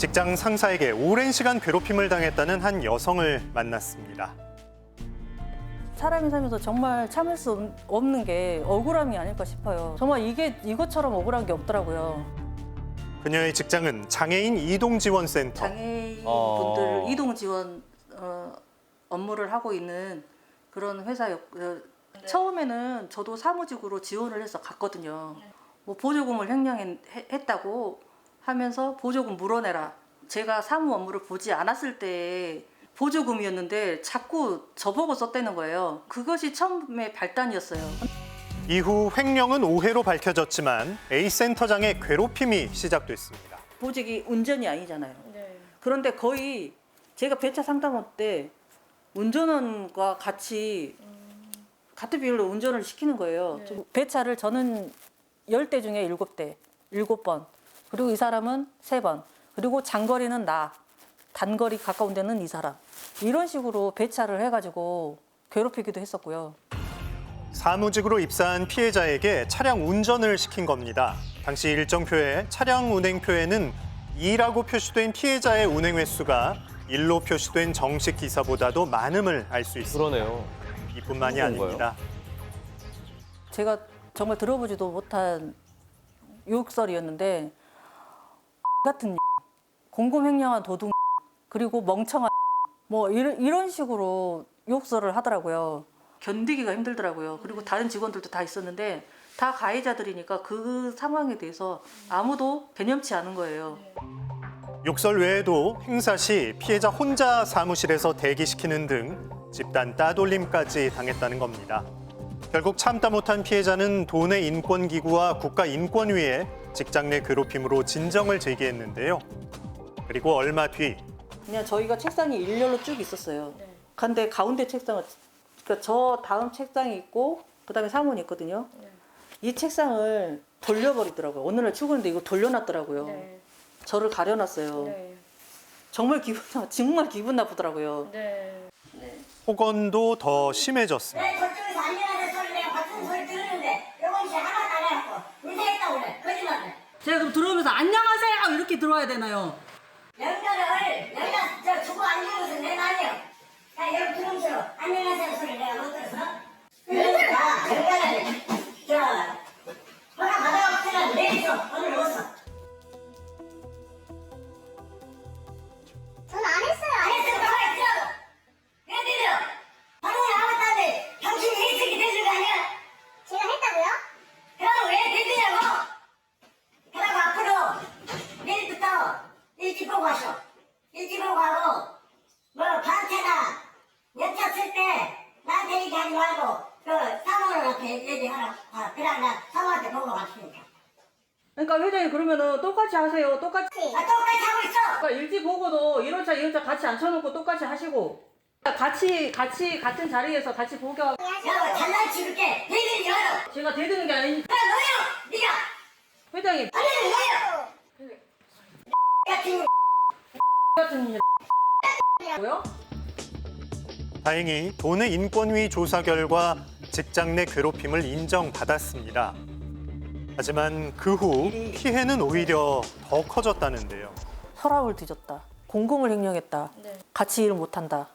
직장 상사에게 오랜 시간 괴롭힘을 당했다는 한 여성을 만났습니다. 사람이 살면서 정말 참을 수 없는 게 억울함이 아닐까 싶어요. 정말 이것처럼 억울한 게 없더라고요. 그녀의 직장은 장애인 이동지원센터. 장애인 분들 이동 지원 업무를 하고 있는 그런 회사였고요. 처음에는 저도 사무직으로 지원을 해서 갔거든요. 뭐 보조금을 횡령했다고 하면서 보조금 물어내라. 제가 사무 업무를 보지 않았을 때 보조금이었는데 자꾸 저보고 썼다는 거예요. 그것이 처음에 발단이었어요. 이후 횡령은 오해로 밝혀졌지만 A센터장의 괴롭힘이 시작됐습니다. 보직이 운전이 아니잖아요. 그런데 거의 제가 배차 상담할 때 운전원과 같이 같은 비율로 운전을 시키는 거예요. 배차를 저는 10대 중에 7대, 7번. 그리고 이 사람은 3번. 그리고 장거리는 나, 단거리 가까운 데는 이 사람. 이런 식으로 배차를 해가지고 괴롭히기도 했었고요. 사무직으로 입사한 피해자에게 차량 운전을 시킨 겁니다. 당시 일정표에 차량 운행표에는 2라고 표시된 피해자의 운행 횟수가 1로 표시된 정식 기사보다도 많음을 알 수 있습니다. 그러네요. 이뿐만이 그런 거예요? 아닙니다. 제가 정말 들어보지도 못한 욕설이었는데 같은 공공횡령한 도둑 그리고 멍청한 뭐 이런 식으로 욕설을 하더라고요. 견디기가 힘들더라고요. 그리고 다른 직원들도 다 있었는데 다 가해자들이니까 그 상황에 대해서 아무도 개념치 않은 거예요. 욕설 외에도 행사 시 피해자 혼자 사무실에서 대기시키는 등 집단 따돌림까지 당했다는 겁니다. 결국 참다 못한 피해자는 도내 인권기구와 국가인권위에 직장 내 괴롭힘으로 진정을 제기했는데요. 그리고 얼마 뒤 그냥 저희가 책상이 일렬로 쭉 있었어요. 근데 가운데 책상은 그러니까 저 다음 책상이 있고 그다음에 사무원이 있거든요. 이 책상을 돌려버리더라고요. 어느 날 출근했는데 이거 돌려놨더라고요. 저를 가려놨어요. 정말 기분 나쁘더라고요. 폭언도 더 심해졌습니다. 왜 저쪽에서 안 일하는 소리 내가 같은 소리 들었는데 요건 씨 하나도 안 해갖고 인사했다고 그래 거짓말을. 제가 그럼 들어오면서 안녕하세요 이렇게 들어와야 되나요? 명절을 여기다 저 주고 앉는 것은 내가 아니요. 자 여기 들어오세요. 안녕하세요 소리 내가 못 들었어? 그러니까 여기다가 저 허락 받아갖고 내리죠. 오늘 못 써. 저는 안 했어요. 안 했으면 가만히 있으라고. 왜 때려? 방송을 안 했다는데 당신이 해석이 되는 거 아니야? 제가 했다고요? 그럼 왜 대드냐고? 그러고 앞으로 내일부터 일찍 보고 하셔. 일찍 보고 하고 뭐 반차나 연차 쓸 때 나한테 얘기하지 말고 그 사모님한테 얘기하라. 그래 나 사모한테 보고 갔으니까. 그러니까 회장님 그러면은 똑같이 하세요. 똑같이. 똑같이 하고 있어. 그러니까 일찍 보고도 1호차, 2호차 같이 앉혀놓고 똑같이 하시고 같이 같은 자리에서 같이 보고하고 야 장난치게 얘기를 열어. 제가 대드는 게 아니니까 그래 너요. 네가 회장님 아니 너요. 같은 같은 일 뭐요? 다행히 도내 인권위 조사 결과 직장 내 괴롭힘을 인정받았습니다. 하지만 그 후 피해는 오히려 더 커졌다는데요. 혈압을 뒤졌다. 공공을 횡령했다. 같이 일을 못한다.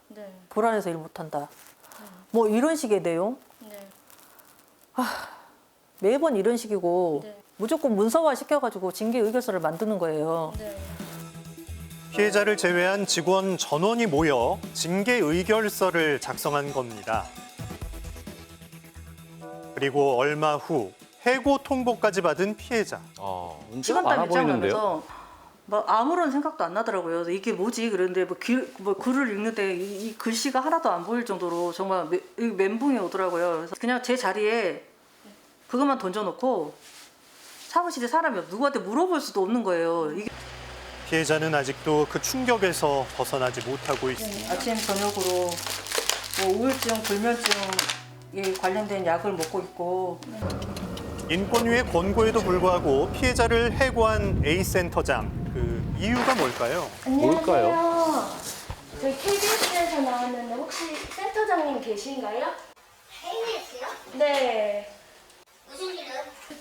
불안해서 일 못한다. 뭐 이런 식의 내용. 매번 이런 식이고 무조건 문서화 시켜가지고 징계 의결서를 만드는 거예요. 피해자를 제외한 직원 전원이 모여 징계 의결서를 작성한 겁니다. 그리고 얼마 후 해고 통보까지 받은 피해자. 문제가 시간당 많아 일정을 보이는데요. 하면서 막 아무런 생각도 안 나더라고요. 그래서 이게 뭐지? 그런데 뭐 글을 읽는데 이 글씨가 하나도 안 보일 정도로 정말 멘붕이 오더라고요. 그래서 그냥 제 자리에 그것만 던져놓고 사무실에 사람이 누구한테 물어볼 수도 없는 거예요. 이게 피해자는 아직도 그 충격에서 벗어나지 못하고 있습니다. 아침 저녁으로 뭐 우울증, 불면증에 관련된 약을 먹고 있고 인권위의 권고에도 불구하고 피해자를 해고한 A센터장. 그 이유가 뭘까요? 뭘까요? 안녕하세요. 저희 KBS에서 나왔는데 혹시 센터장님 계신가요? KBS요? 네. 무슨 일은?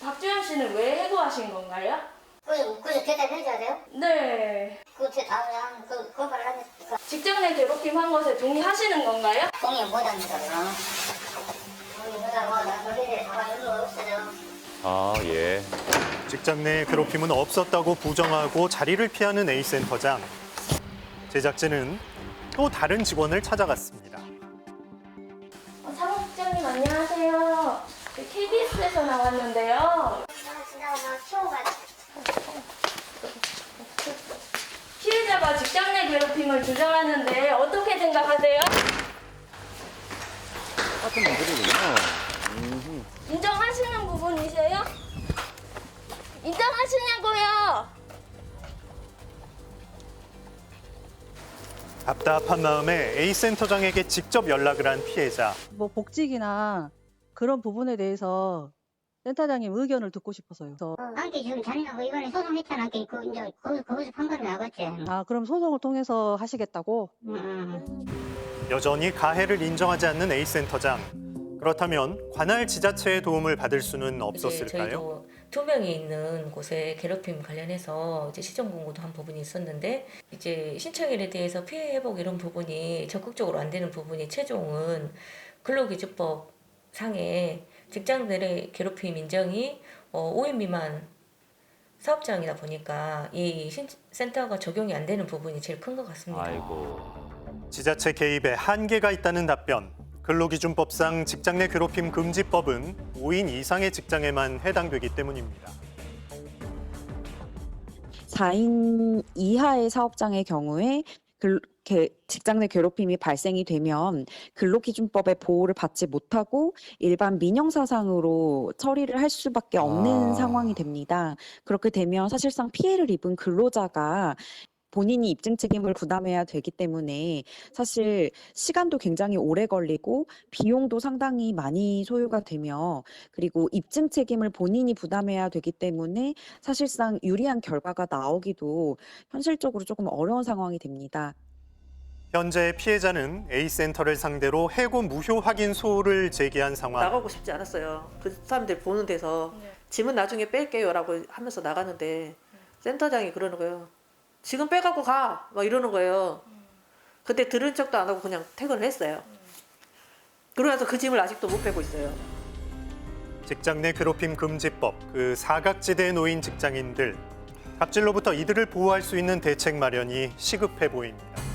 박주현 씨는 왜 해고하신 건가요? 그래서 대답해줘야 돼요? 네. 그 그치 당장 그거 말하니까 직장 내 괴롭힘 한 것에 동의하시는 건가요? 동의 못합니다. 동의 못하고 나 거기에 가만히 있는 거 없어요. 아, 예. 직장 내 괴롭힘은 없었다고 부정하고 자리를 피하는 A센터장. 제작진은 또 다른 직원을 찾아갔습니다. 사무국장님 안녕하세요. KBS에서 나왔는데요. 지나가 키워가지고. 피해자가 직장 내 괴롭힘을 주장하는데 어떻게 생각하세요? 똑같은 분들이군요. 인정하시는 부분이세요? 인정하시냐고요? 답답한 마음에 A센터장에게 직접 연락을 한 피해자. 뭐 복직이나 그런 부분에 대해서 센터장님 의견을 듣고 싶어서요. 그래서 함께 지금 자네하고 이번에 소송했잖아. 그 이제 거기서 판결이 나겠지. 그럼 소송을 통해서 하시겠다고? 여전히 가해를 인정하지 않는 A센터장. 그렇다면 관할 지자체의 도움을 받을 수는 없었을까요? 저희도 2명이 있는 곳에 괴롭힘 관련해서 이제 시정 공고도 한 부분이 있었는데 이제 신청일에 대해서 피해 회복 이런 부분이 적극적으로 안 되는 부분이 최종은 근로기준법 상에 직장 내 괴롭힘 인정이 5인 미만 사업장이다 보니까 이 센터가 적용이 안 되는 부분이 제일 큰 것 같습니다. 아이고. 지자체 개입에 한계가 있다는 답변. 근로기준법상 직장 내 괴롭힘 금지법은 5인 이상의 직장에만 해당되기 때문입니다. 4인 이하의 사업장의 경우에 직장 내 괴롭힘이 발생이 되면 근로기준법의 보호를 받지 못하고 일반 민형사상으로 처리를 할 수밖에 없는 상황이 됩니다. 그렇게 되면 사실상 피해를 입은 근로자가 본인이 입증 책임을 부담해야 되기 때문에 사실 시간도 굉장히 오래 걸리고 비용도 상당히 많이 소요가 되며 그리고 입증 책임을 본인이 부담해야 되기 때문에 사실상 유리한 결과가 나오기도 현실적으로 조금 어려운 상황이 됩니다. 현재 피해자는 A센터를 상대로 해고 무효 확인 소를 제기한 상황. 나가고 싶지 않았어요. 그 사람들 보는 데서 짐은 나중에 뺄게요라고 하면서 나가는데 센터장이 그러는 거예요. 지금 빼갖고 가! 막 이러는 거예요. 그때 들은 척도 안 하고 그냥 퇴근을 했어요. 그러면서 그 짐을 아직도 못 빼고 있어요. 직장 내 괴롭힘 금지법, 그 사각지대에 놓인 직장인들. 갑질로부터 이들을 보호할 수 있는 대책 마련이 시급해 보입니다.